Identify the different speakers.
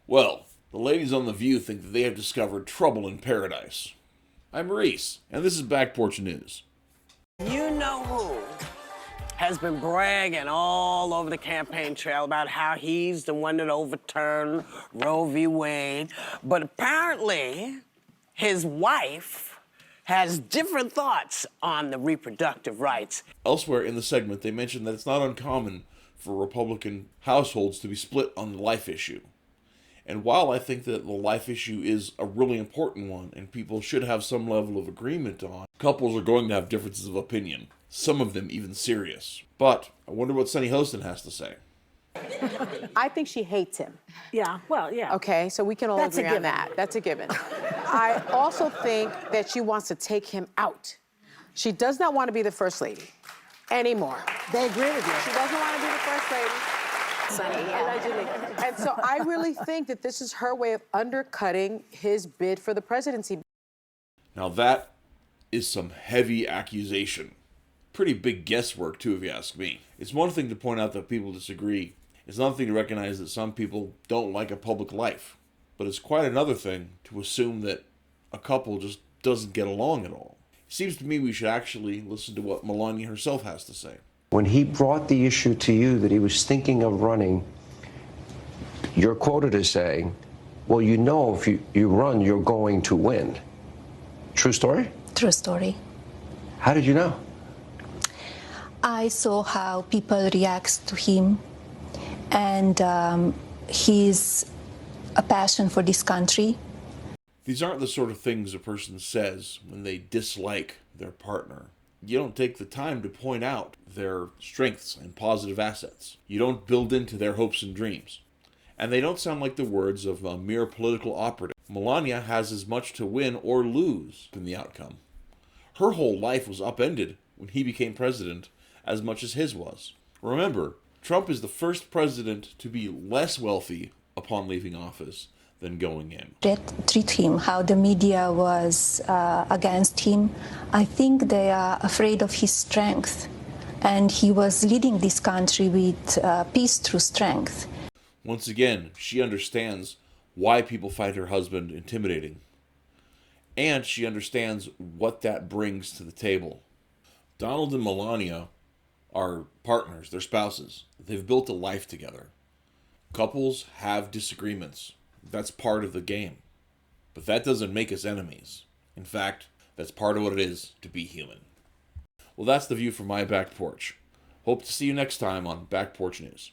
Speaker 1: Well, the ladies on The View think that they have discovered trouble in paradise. I'm Maurice, and this is Back Porch News.
Speaker 2: You know who has been bragging all over the campaign trail about how he's the one that overturned Roe v. Wade, but apparently his wife has different thoughts on the reproductive rights.
Speaker 1: Elsewhere in the segment, they mentioned that it's not uncommon for Republican households to be split on the life issue. And while I think that the life issue is a really important one and people should have some level of agreement on, couples are going to have differences of opinion, some of them even serious. But I wonder what Sunny Hostin has to say.
Speaker 3: I think she hates him.
Speaker 4: Yeah, well, yeah.
Speaker 3: Okay, so we can all
Speaker 4: That's a
Speaker 3: agree on
Speaker 4: given.
Speaker 3: that. That's a given. I also think that she wants to take him out. She does not want to be the first lady anymore.
Speaker 4: They agree with you.
Speaker 3: She doesn't want to be the first lady.
Speaker 4: Sunny, yeah.
Speaker 3: Allegedly. And so I really think that this is her way of undercutting his bid for the presidency.
Speaker 1: Now that is some heavy accusation. Pretty big guesswork, too, if you ask me. It's one thing to point out that people disagree. It's another thing to recognize that some people don't like a public life. But it's quite another thing to assume that a couple just doesn't get along at all. It seems to me we should actually listen to what Melania herself has to say.
Speaker 5: When he brought the issue to you that he was thinking of running, you're quoted as saying, well, you know, if you run, you're going to win. True story?
Speaker 6: True story.
Speaker 5: How did you know?
Speaker 6: I saw how people react to him and his a passion for this country.
Speaker 1: These aren't the sort of things a person says when they dislike their partner. You don't take the time to point out their strengths and positive assets. You don't build into their hopes and dreams. And they don't sound like the words of a mere political operative. Melania has as much to win or lose in the outcome. Her whole life was upended when he became president as much as his was. Remember, Trump is the first president to be less wealthy upon leaving office than going in.
Speaker 6: Treat him, how the media was against him. I think they are afraid of his strength. And he was leading this country with peace through strength.
Speaker 1: Once again, she understands why people find her husband intimidating. And she understands what that brings to the table. Donald and Melania are partners, they're spouses. They've built a life together. Couples have disagreements. That's part of the game. But that doesn't make us enemies. In fact, that's part of what it is to be human. Well, that's the view from my back porch. Hope to see you next time on Back Porch News.